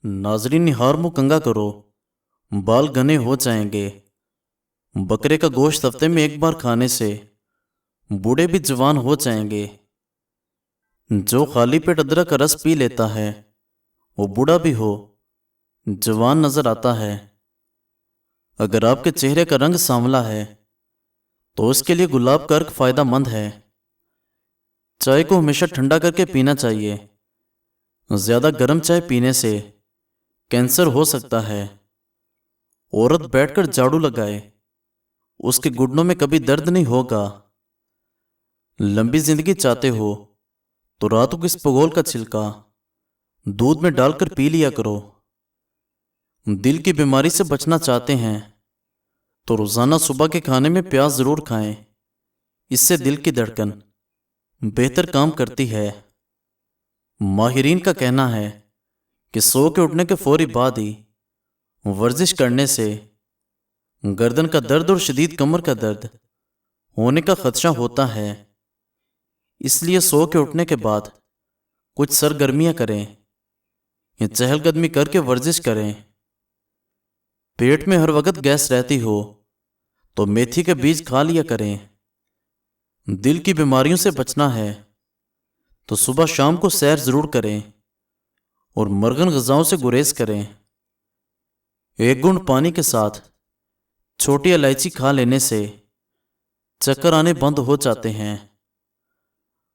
नाजरीन निहार मुँह कंगा करो, बाल घने हो जाएंगे। बकरे का गोश्त हफ्ते में एक बार खाने से बूढ़े भी जवान हो जाएंगे। जो खाली पेट अदरक का रस पी लेता है वो बूढ़ा भी हो जवान नजर आता है। अगर आपके चेहरे का रंग सांवला है तो उसके लिए गुलाब का अर्क फायदा मंद है। चाय को हमेशा ठंडा करके पीना चाहिए। ज्यादा गर्म चाय पीने से कैंसर हो सकता है। औरत बैठकर झाड़ू लगाए, उसके घुटनों में कभी दर्द नहीं होगा। लंबी जिंदगी चाहते हो तो रातों को इसबगोल का छिलका दूध में डालकर पी लिया करो। दिल की बीमारी से बचना चाहते हैं तो रोजाना सुबह के खाने में प्याज जरूर खाएं। इससे दिल की धड़कन बेहतर काम करती है। माहिरीन का कहना है कि सो के उठने के फौरी बाद ही वर्जिश करने से गर्दन का दर्द और शदीद कमर का दर्द होने का खदशा होता है। इसलिए सो के उठने के बाद कुछ सरगर्मियां करें या चहलकदमी करके वर्जिश करें। पेट में हर वक्त गैस रहती हो तो मेथी के बीज खा लिया करें। दिल की बीमारियों से बचना है तो सुबह शाम को सैर जरूर करें और मरगन ग़िज़ाओं से गुरेज करें। एक गुण पानी के साथ छोटी इलायची खा लेने से चक्कर आने बंद हो जाते हैं।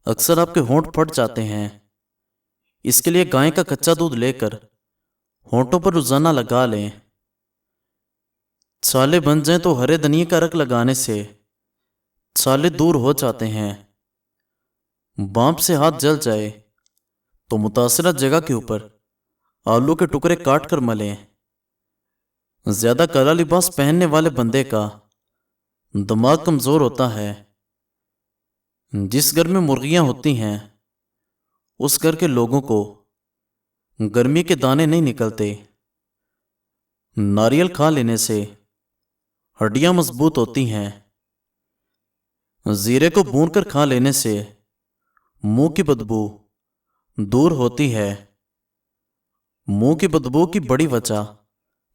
अक्सर आपके होंठ फट जाते हैं, इसके लिए गाय का कच्चा दूध लेकर होंठों पर रोजाना लगा लें। छाले बन जाएं तो हरे धनिए का रख लगाने से छाले दूर हो जाते हैं। बांप से हाथ जल जाए तो मुतासरा जगह के ऊपर आलू के टुकड़े काट कर मलें। ज्यादा काला लिबास पहनने वाले बंदे का दिमाग कमजोर होता है। जिस घर में मुर्गियां होती हैं उस घर के लोगों को गर्मी के दाने नहीं निकलते। नारियल खा लेने से हड्डियां मजबूत होती हैं। जीरे को भूनकर खा लेने से मुंह की बदबू दूर होती है। मुंह की बदबू की बड़ी वजह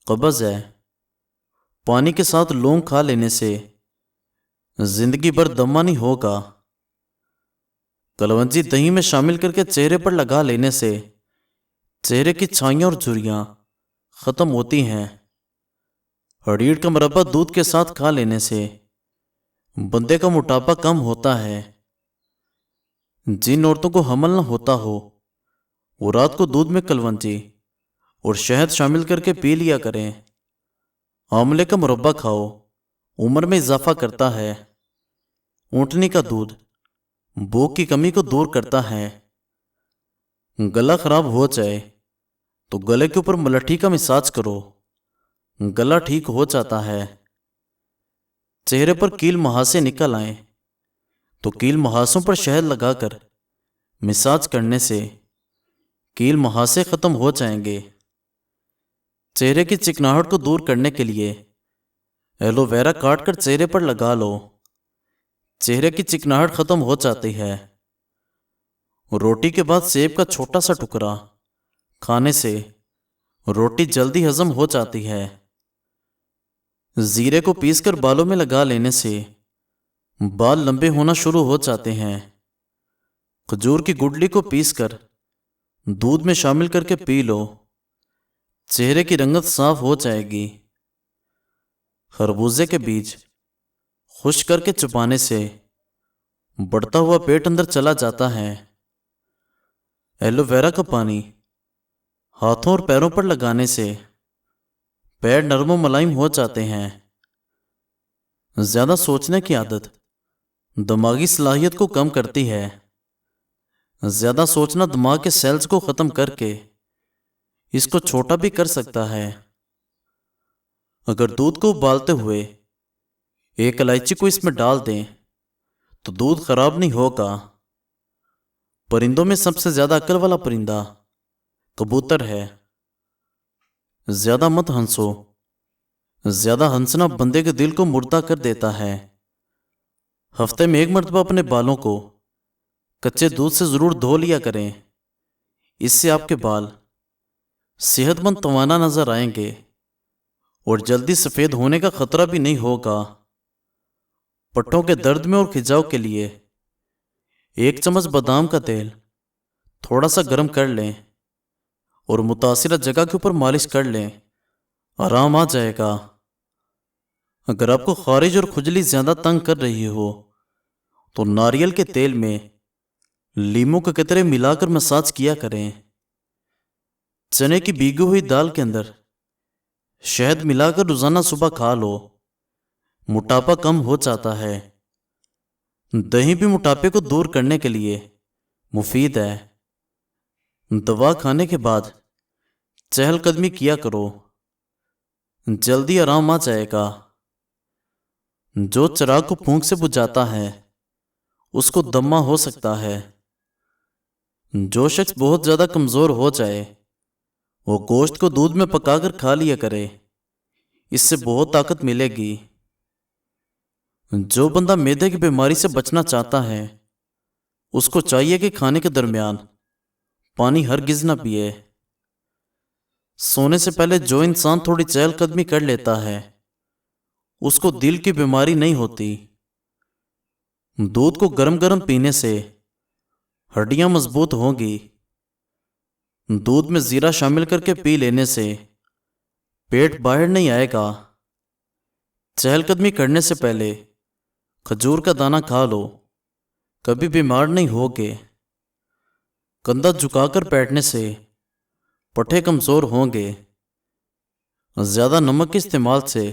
कब्ज है। पानी के साथ लौंग खा लेने से जिंदगी भर दमा नहीं होगा। कलवंजी दही में शामिल करके चेहरे पर लगा लेने से चेहरे की छाइयां और झुर्रियां खत्म होती हैं। हड़ीड़ का मुरब्बा दूध के साथ खा लेने से बंदे का मोटापा कम होता है। जिन औरतों को हमल न होता हो वो रात को दूध में कलवंजी और शहद शामिल करके पी लिया करें। आंवले का मुरब्बा खाओ, उम्र में इजाफा करता है। ऊंटनी का दूध भूख की कमी को दूर करता है। गला खराब हो जाए तो गले के ऊपर मलट्ठी का मसाज करो, गला ठीक हो जाता है। चेहरे पर कील मुहासे निकल आए तो कील मुहासों पर शहद लगाकर मसाज करने से कील मुहासे खत्म हो जाएंगे। चेहरे की चिकनाहट को दूर करने के लिए एलोवेरा काट कर चेहरे पर लगा लो, चेहरे की चिकनाहट खत्म हो जाती है। रोटी के बाद सेब का छोटा सा टुकड़ा खाने से रोटी जल्दी हजम हो जाती है। जीरे को पीसकर बालों में लगा लेने से बाल लंबे होना शुरू हो जाते हैं। खजूर की गुठली को पीसकर दूध में शामिल करके पी लो, चेहरे की रंगत साफ हो जाएगी। खरबूजे के बीज खुश्क करके चुपाने से बढ़ता हुआ पेट अंदर चला जाता है। एलोवेरा का पानी हाथों और पैरों पर लगाने से पैर नरम और मुलायम हो जाते हैं। ज्यादा सोचने की आदत दिमागी सलाहियत को कम करती है। ज्यादा सोचना दिमाग के सेल्स को खत्म करके इसको छोटा भी कर सकता है। अगर दूध को उबालते हुए एक इलायची को इसमें डाल दें तो दूध खराब नहीं होगा। परिंदों में सबसे ज्यादा अक्ल वाला परिंदा कबूतर है। ज्यादा मत हंसो, ज्यादा हंसना बंदे के दिल को मुर्दा कर देता है। हफ्ते में एक मर्तबा अपने बालों को कच्चे दूध से जरूर धो लिया करें। इससे आपके बाल صحت مند توانا نظر آئیں گے اور جلدی سفید ہونے کا خطرہ بھی نہیں ہوگا۔ پٹھوں کے درد میں اور کھجاؤ کے لیے 1 چمچ بادام کا تیل تھوڑا سا گرم کر لیں اور متاثرہ جگہ کے اوپر مالش کر لیں، آرام آ جائے گا۔ اگر آپ کو خارش اور کھجلی زیادہ تنگ کر رہی ہو تو ناریل کے تیل میں لیموں کے قطرے ملا کر مساج کیا کریں۔ چنے کی بھیگی ہوئی دال کے اندر شہد ملا کر روزانہ صبح کھا لو، موٹاپا کم ہو جاتا ہے۔ دہی بھی موٹاپے کو دور کرنے کے لیے مفید ہے۔ دوا کھانے کے بعد چہل قدمی کیا کرو، جلدی آرام آ جائے گا۔ جو چراغ کو پھونک سے بجھاتا ہے اس کو دمہ ہو سکتا ہے۔ جو شخص بہت زیادہ کمزور ہو جائے وہ گوشت کو دودھ میں پکا کر کھا لیا کرے، اس سے بہت طاقت ملے گی۔ جو بندہ معدے کی بیماری سے بچنا چاہتا ہے اس کو چاہیے کہ کھانے کے درمیان پانی ہرگز نہ پیے۔ سونے سے پہلے جو انسان تھوڑی چہل قدمی کر لیتا ہے اس کو دل کی بیماری نہیں ہوتی۔ دودھ کو گرم گرم پینے سے ہڈیاں مضبوط ہوں گی۔ دودھ میں زیرہ شامل کر کے پی لینے سے پیٹ باہر نہیں آئے گا۔ چہل قدمی کرنے سے پہلے کھجور کا دانہ کھا لو، کبھی بیمار نہیں ہوگے۔ کندھا جھکا کر بیٹھنے سے پٹھے کمزور ہوں گے۔ زیادہ نمک کے استعمال سے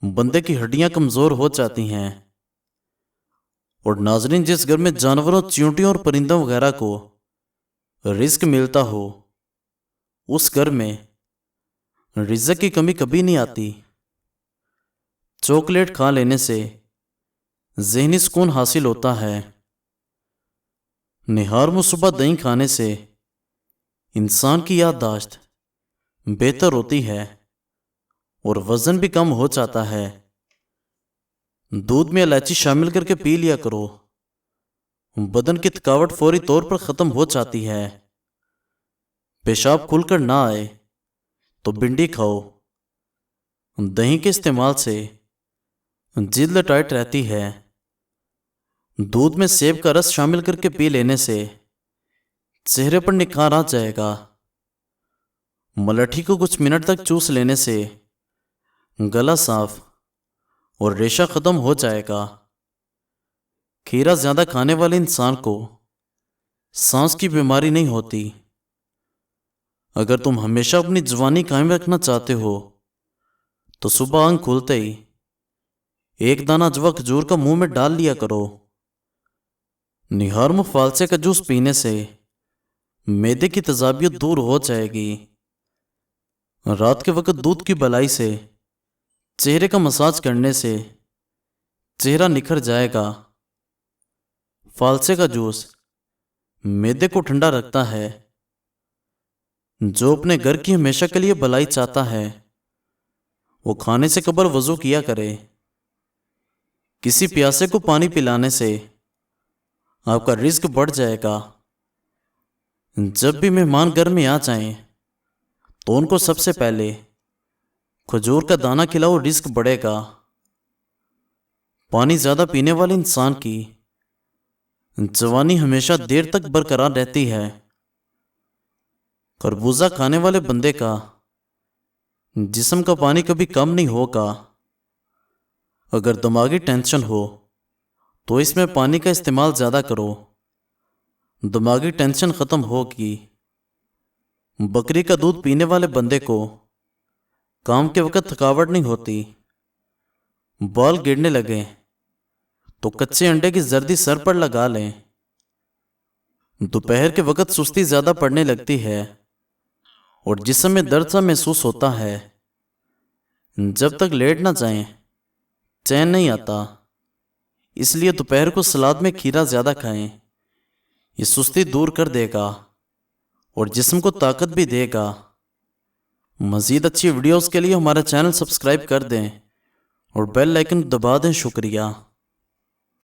بندے کی ہڈیاں کمزور ہو جاتی ہیں۔ اور ناظرین، جس گھر میں جانوروں، چیونٹیوں اور پرندوں وغیرہ کو رزق ملتا ہو اس گھر میں رزق کی کمی کبھی نہیں آتی۔ چاکلیٹ کھا لینے سے ذہنی سکون حاصل ہوتا ہے۔ نہار میں صبح دہی کھانے سے انسان کی یادداشت بہتر ہوتی ہے اور وزن بھی کم ہو جاتا ہے۔ دودھ میں الائچی شامل کر کے پی لیا کرو، بدن کی تھکاوٹ فوری طور پر ختم ہو جاتی ہے۔ پیشاب کھل کر نہ آئے تو بھنڈی کھاؤ۔ دہی کے استعمال سے جلد ٹائٹ رہتی ہے۔ دودھ میں سیب کا رس شامل کر کے پی لینے سے چہرے پر نکھار آ جائے گا۔ ملٹھی کو کچھ منٹ تک چوس لینے سے گلا صاف اور ریشہ ختم ہو جائے گا۔ کھیرا زیادہ کھانے والے انسان کو سانس کی بیماری نہیں ہوتی۔ اگر تم ہمیشہ اپنی جوانی قائم رکھنا چاہتے ہو تو صبح آنکھ کھلتے ہی 1 دانہ اجوا کھجور کا منہ میں ڈال لیا کرو۔ نہار میں فالسے کا جوس پینے سے معدے کی تیزابیت دور ہو جائے گی۔ رات کے وقت دودھ کی بلائی سے چہرے کا مساج کرنے سے چہرہ نکھر جائے گا۔ فالسے کا جوس معدے کو ٹھنڈا رکھتا ہے۔ جو اپنے گھر کی ہمیشہ کے لیے بلائی چاہتا ہے وہ کھانے سے قبل وضو کیا کرے۔ کسی پیاسے کو پانی پلانے سے آپ کا رزق بڑھ جائے گا۔ جب بھی مہمان گھر میں آ جائیں تو ان کو سب سے پہلے کھجور کا دانہ کھلاؤ، رزق بڑھے گا۔ پانی زیادہ پینے والے انسان کی جوانی ہمیشہ دیر تک برقرار رہتی ہے۔ خربوزہ کھانے والے بندے کا جسم کا پانی کبھی کم نہیں ہوگا۔ اگر دماغی ٹینشن ہو تو اس میں پانی کا استعمال زیادہ کرو، دماغی ٹینشن ختم ہوگی۔ بکری کا دودھ پینے والے بندے کو کام کے وقت تھکاوٹ نہیں ہوتی۔ بال گرنے لگے تو کچے انڈے کی زردی سر پر لگا لیں۔ دوپہر کے وقت سستی زیادہ پڑنے لگتی ہے اور جسم میں درد سا محسوس ہوتا ہے۔ جب تک لیٹ نہ جائیں چین نہیں آتا، اس لیے دوپہر کو سلاد میں کھیرا زیادہ کھائیں۔ یہ سستی دور کر دے گا اور جسم کو طاقت بھی دے گا۔ مزید اچھی ویڈیوز کے لیے ہمارا چینل سبسکرائب کر دیں اور بیل آئیکن دبا دیں۔ شکریہ۔